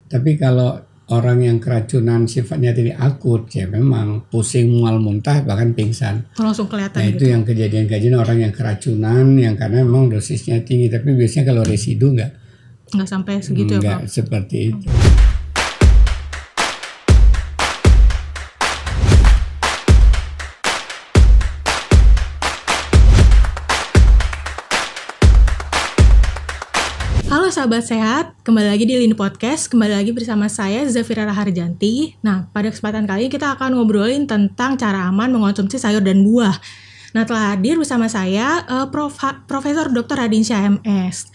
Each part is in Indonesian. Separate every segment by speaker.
Speaker 1: Tapi kalau orang yang keracunan sifatnya tadi akut, ya memang pusing, mual, muntah, bahkan pingsan.
Speaker 2: Langsung kelihatan
Speaker 1: Nah itu
Speaker 2: gitu.
Speaker 1: yang kejadian orang yang keracunan, yang karena memang dosisnya tinggi. Tapi biasanya kalau residu
Speaker 2: Nggak sampai segitu ya,
Speaker 1: nggak
Speaker 2: Prof?
Speaker 1: seperti itu.
Speaker 2: Halo sahabat sehat, kembali lagi di Lini Podcast, kembali lagi bersama saya Zafira Raharjanti. Nah, pada kesempatan kali ini kita akan ngobrolin tentang cara aman mengonsumsi sayur dan buah. Nah, telah hadir bersama saya Profesor Dr. Radinsyah MS,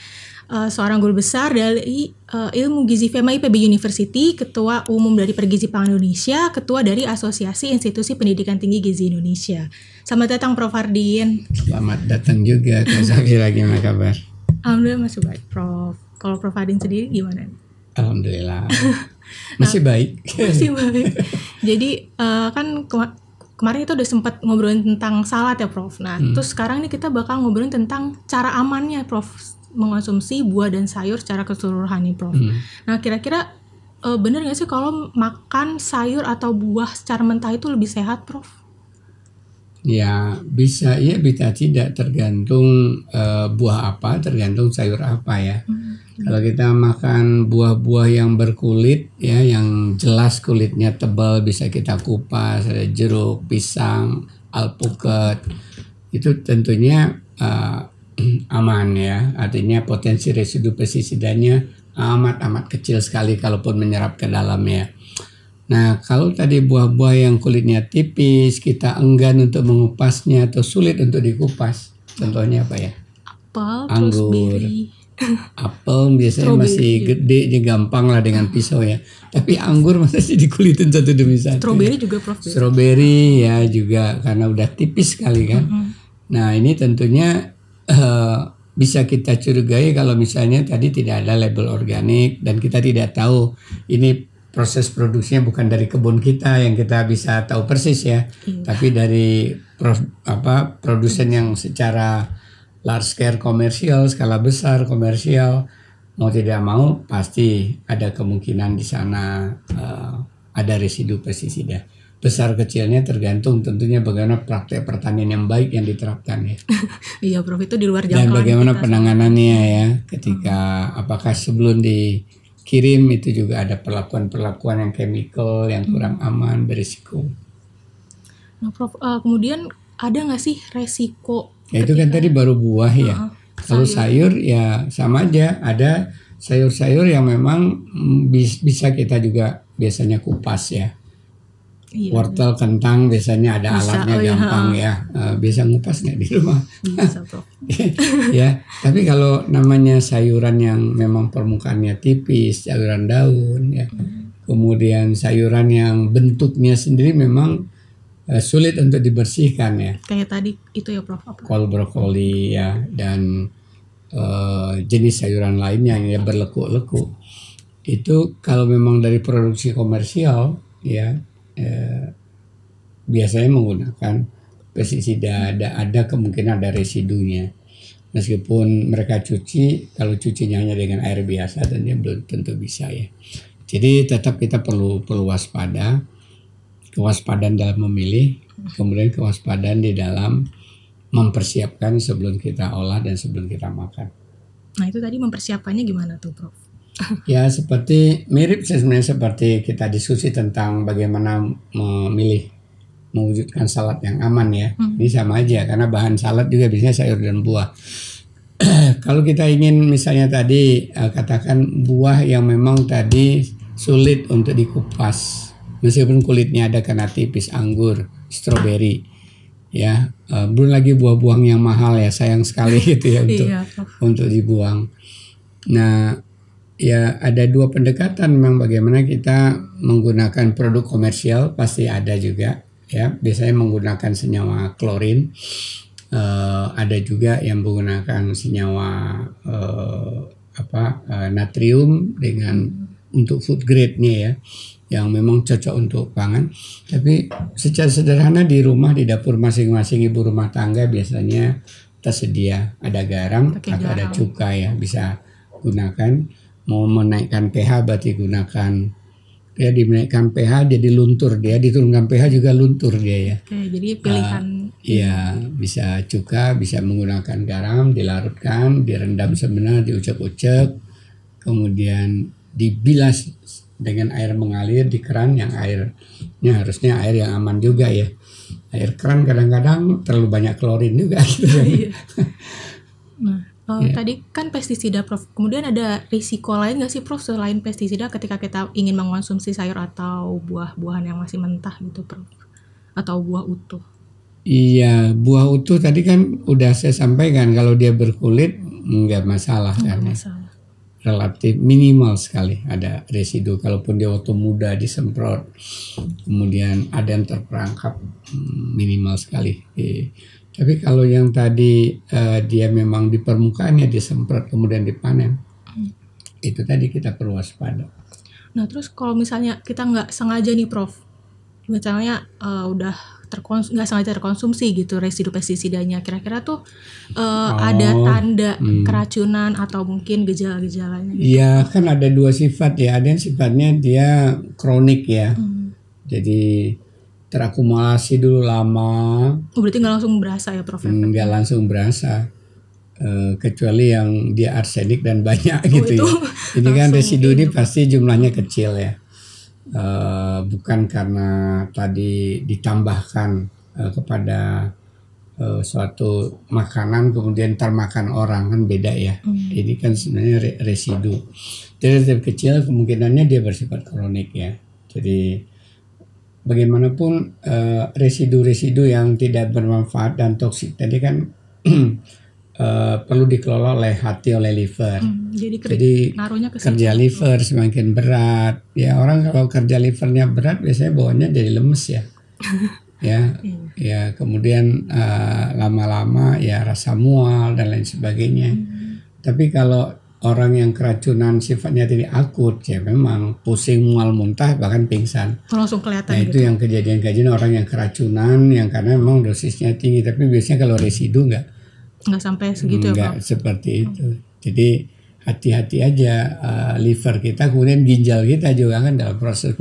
Speaker 2: seorang guru besar dari Ilmu Gizi FEMA IPB University, Ketua Umum dari Pergizi Pangan Indonesia, Ketua dari Asosiasi Institusi Pendidikan Tinggi Gizi Indonesia. Selamat datang Prof. Hardin.
Speaker 1: Selamat datang juga Kak Zafira, gimana kabar?
Speaker 2: Alhamdulillah masih baik, Prof. Kalau Prof. Hardin sendiri gimana?
Speaker 1: Alhamdulillah masih baik.
Speaker 2: Masih baik. Jadi kan kemarin itu udah sempat ngobrolin tentang salad ya, Prof. Nah, terus sekarang nih kita bakal ngobrolin tentang cara amannya, Prof, mengonsumsi buah dan sayur secara keseluruhan nih, Prof. Nah, kira-kira bener nggak sih kalau makan sayur atau buah secara mentah itu lebih sehat, Prof?
Speaker 1: Ya bisa iya bisa tidak, tergantung buah apa, tergantung sayur apa ya. Kalau kita makan buah-buah yang berkulit ya, yang jelas kulitnya tebal, bisa kita kupas, ada jeruk, pisang, alpukat, itu tentunya aman ya. Artinya potensi residu pestisidanya amat kecil sekali kalaupun menyerap ke dalamnya. Nah, kalau tadi buah-buah yang kulitnya tipis, kita enggan untuk mengupasnya atau sulit untuk dikupas. Contohnya apa ya?
Speaker 2: Apel,
Speaker 1: Anggur. Apel biasanya masih gede, dia gampang lah dengan pisau ya. Tapi anggur masa sih dikulitin satu demi satu.
Speaker 2: Stroberi juga, Prof.
Speaker 1: Stroberi ya juga, karena udah tipis sekali kan. Nah, ini tentunya bisa kita curigai kalau misalnya tadi tidak ada label organik dan kita tidak tahu ini proses produksinya bukan dari kebun kita yang kita bisa tahu persis ya, tapi dari produsen yang secara large scale komersial, skala besar komersial, mau tidak mau pasti ada kemungkinan di sana ada residu pestisida. Besar kecilnya tergantung tentunya bagaimana praktek pertanian yang baik yang diterapkan ya.
Speaker 2: Iya, Prof, itu di luar jangkauan
Speaker 1: Dan bagaimana
Speaker 2: kita
Speaker 1: penanganannya ya, ketika apakah sebelum dikirim itu juga ada perlakuan yang chemical yang kurang aman, berisiko.
Speaker 2: Nah, Prof, kemudian ada nggak sih resiko?
Speaker 1: Ya itu kan tadi baru buah ya. Kalau sayur ya sama aja, ada sayur-sayur yang memang bisa kita juga biasanya kupas ya.
Speaker 2: Iya,
Speaker 1: wortel, kentang biasanya ada bisa, alatnya gampang ya. Bisa ngupas nggak di rumah?
Speaker 2: Bisa, Prof.
Speaker 1: Ya, tapi kalau namanya sayuran yang memang permukaannya tipis, sayuran daun ya, kemudian sayuran yang bentuknya sendiri memang sulit untuk dibersihkan ya.
Speaker 2: Kayak tadi itu ya, Prof.
Speaker 1: Kol, brokoli ya, dan jenis sayuran lainnya yang berlekuk-lekuk. Itu kalau memang dari produksi komersial ya, biasanya menggunakan pestisida, ada kemungkinan ada residunya. Meskipun mereka cuci, kalau cucinya hanya dengan air biasa tentunya belum tentu bisa ya. Jadi tetap kita perlu waspada, kewaspadaan dalam memilih, kemudian kewaspadaan di dalam mempersiapkan sebelum kita olah dan sebelum kita makan.
Speaker 2: Nah, itu tadi mempersiapkannya gimana tuh, Prof?
Speaker 1: Ya seperti mirip sebenarnya seperti kita diskusi tentang bagaimana mewujudkan salad yang aman ya. Ini sama aja karena bahan salad juga biasanya sayur dan buah. Kalau kita ingin misalnya tadi katakan buah yang memang tadi sulit untuk dikupas, meskipun kulitnya ada karena tipis, anggur, stroberi, ya belum lagi buah-buah yang mahal ya, sayang sekali gitu ya untuk dibuang. Nah, ya ada dua pendekatan memang bagaimana kita menggunakan produk komersial, pasti ada juga ya, biasanya menggunakan senyawa klorin, ada juga yang menggunakan senyawa natrium dengan untuk food grade-nya ya, yang memang cocok untuk pangan. Tapi secara sederhana di rumah, di dapur masing-masing ibu rumah tangga biasanya tersedia ada garam atau ada cuka ya, bisa gunakan. mau menaikkan pH berarti gunakan. Dia dinaikkan pH jadi luntur, dia diturunkan pH juga luntur dia ya.
Speaker 2: Oke, jadi pilihan.
Speaker 1: Iya, bisa cuka, bisa menggunakan garam, dilarutkan, direndam sebentar, diucek-ucek, kemudian dibilas dengan air mengalir di keran yang airnya harusnya air yang aman juga ya. Air keran kadang-kadang terlalu banyak klorin juga gitu.
Speaker 2: Nah, tadi kan pestisida, Prof. Kemudian ada risiko lain nggak sih, Prof, selain pestisida ketika kita ingin mengonsumsi sayur atau buah-buahan yang masih mentah gitu, Prof? Atau buah utuh?
Speaker 1: Iya, buah utuh tadi kan udah saya sampaikan kalau dia berkulit nggak masalah kan.
Speaker 2: Masalah.
Speaker 1: Relatif minimal sekali ada residu. Kalaupun dia waktu muda disemprot, kemudian ada yang terperangkap, minimal sekali. Tapi kalau yang tadi dia memang di permukaannya disemprot kemudian dipanen, itu tadi kita perlu waspada.
Speaker 2: Nah terus kalau misalnya kita nggak sengaja nih, Prof, misalnya udah nggak sengaja terkonsumsi gitu residu pestisidanya, kira-kira tuh ada tanda keracunan atau mungkin gejala-gejalanya?
Speaker 1: Iya kan ada dua sifat ya, ada yang sifatnya dia kronik ya, jadi terakumulasi dulu lama.
Speaker 2: Berarti nggak langsung berasa ya, Prof? Nggak
Speaker 1: langsung berasa, kecuali yang dia arsenik dan banyak gitu ya. Ini kan residu ini pasti jumlahnya kecil ya, bukan karena tadi ditambahkan kepada suatu makanan kemudian termakan orang, kan beda ya. Ini kan sebenarnya residu. Jadi kecil kemungkinannya dia bersifat kronik ya. Jadi bagaimanapun residu-residu yang tidak bermanfaat dan toksik tadi kan perlu dikelola oleh hati, oleh liver. Jadi kerja liver semakin berat. Ya orang kalau kerja livernya berat biasanya bawaannya jadi lemes ya. Ya kemudian lama-lama ya rasa mual dan lain sebagainya. Tapi kalau orang yang keracunan sifatnya tidak akut ya memang pusing, mual, muntah, bahkan pingsan.
Speaker 2: Langsung kelihatan.
Speaker 1: Nah, itu
Speaker 2: gitu.
Speaker 1: yang kejadian orang yang keracunan yang karena memang dosisnya tinggi, tapi biasanya kalau residu nggak
Speaker 2: sampai segitu
Speaker 1: ya, Pak? Seperti itu. Jadi hati-hati aja liver kita, kemudian ginjal kita juga kan dalam proses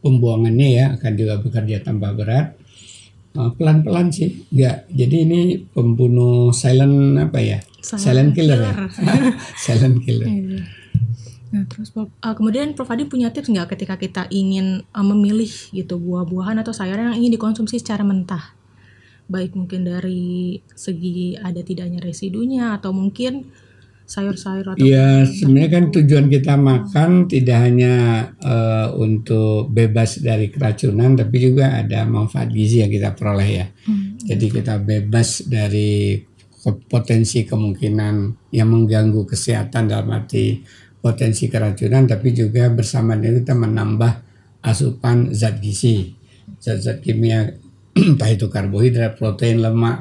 Speaker 1: pembuangannya ya akan juga bekerja tambah berat. Pelan-pelan sih, nggak. Jadi ini pembunuh silent apa ya? Silent killer. Ya? Silent killer.
Speaker 2: Nah, terus kemudian Prof Adi punya tips nggak ketika kita ingin memilih gitu buah-buahan atau sayuran yang ingin dikonsumsi secara mentah? Baik mungkin dari segi ada tidaknya residunya atau mungkin sayur-sayur atau
Speaker 1: sebenarnya kan tujuan kita makan tidak hanya untuk bebas dari keracunan, tapi juga ada manfaat gizi yang kita peroleh ya. Jadi kita bebas dari potensi kemungkinan yang mengganggu kesehatan dalam arti potensi keracunan, tapi juga bersama dengan kita menambah asupan zat gizi, zat-zat kimia, entah itu karbohidrat, protein, lemak,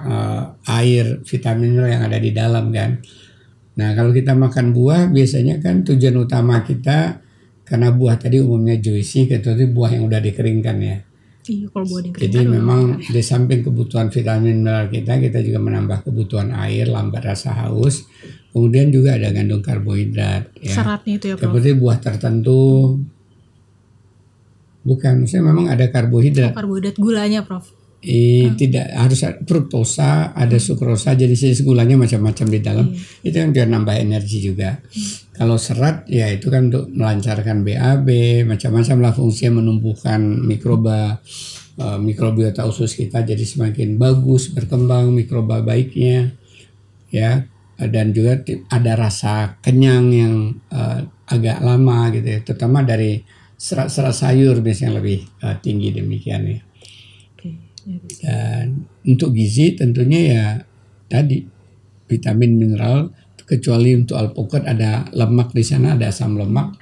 Speaker 1: air, vitamin yang ada di dalam kan. Nah kalau kita makan buah biasanya kan tujuan utama kita, karena buah tadi umumnya juicy, kecuali buah yang udah dikeringkan ya.
Speaker 2: Iya, kalau buah dikeringkan.
Speaker 1: Jadi memang di samping kebutuhan vitamin mineral kita juga menambah kebutuhan air, lambat rasa haus. Kemudian juga ada kandung karbohidrat. Ya.
Speaker 2: Seratnya itu ya, Prof?
Speaker 1: Seperti buah tertentu. Bukan, maksudnya memang ada karbohidrat.
Speaker 2: Karbohidrat gulanya, Prof?
Speaker 1: Tidak harus fruktosa, ada sukrosa, jadi jenis gulanya macam-macam di dalam. Itu yang biar nambah energi juga. Kalau serat ya itu kan untuk melancarkan BAB, macam-macam lah fungsinya, menumbuhkan mikrobiota usus kita jadi semakin bagus, berkembang mikroba baiknya ya. Dan juga ada rasa kenyang yang agak lama gitu ya, terutama dari serat-serat sayur biasanya lebih tinggi demikian ya. Dan untuk gizi tentunya ya tadi vitamin mineral, kecuali untuk alpukat ada lemak di sana, ada asam lemak.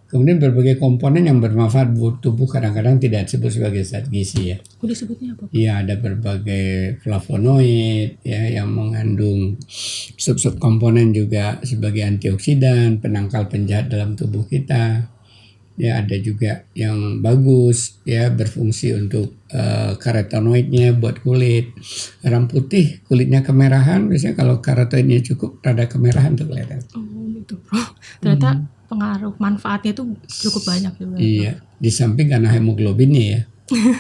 Speaker 1: Kemudian berbagai komponen yang bermanfaat buat tubuh kadang-kadang tidak disebut sebagai zat gizi ya.
Speaker 2: Disebutnya apa?
Speaker 1: Iya, ada berbagai flavonoid ya yang mengandung sub-sub komponen juga sebagai antioksidan, penangkal penjahat dalam tubuh kita. Ya ada juga yang bagus ya berfungsi untuk karotenoidnya buat kulit. Orang putih kulitnya kemerahan, biasanya kalau karotenoidnya cukup rada kemerahan tuh kelihatan.
Speaker 2: Oh gitu, Bro. ternyata pengaruh manfaatnya itu cukup banyak juga.
Speaker 1: Iya, di samping karena hemoglobinnya ya.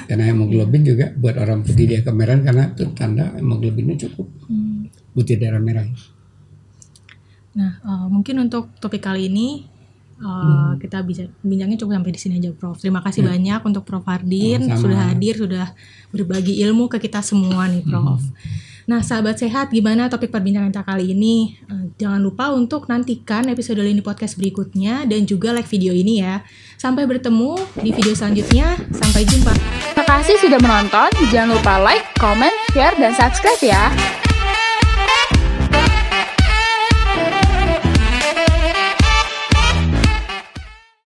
Speaker 1: Karena hemoglobin juga buat orang putih dia kemerah karena itu tanda hemoglobinnya cukup. Butir darah merah.
Speaker 2: Nah, mungkin untuk topik kali ini kita bisa bincangnya cukup sampai di sini aja, Prof. Terima kasih banyak untuk Prof Hardin sudah hadir, sudah berbagi ilmu ke kita semua nih, Prof. Nah, sahabat sehat, gimana topik perbincangan kita kali ini? Jangan lupa untuk nantikan episode Lini Podcast berikutnya dan juga like video ini ya. Sampai bertemu di video selanjutnya. Sampai jumpa.
Speaker 3: Terima kasih sudah menonton. Jangan lupa like, comment, share, dan subscribe ya.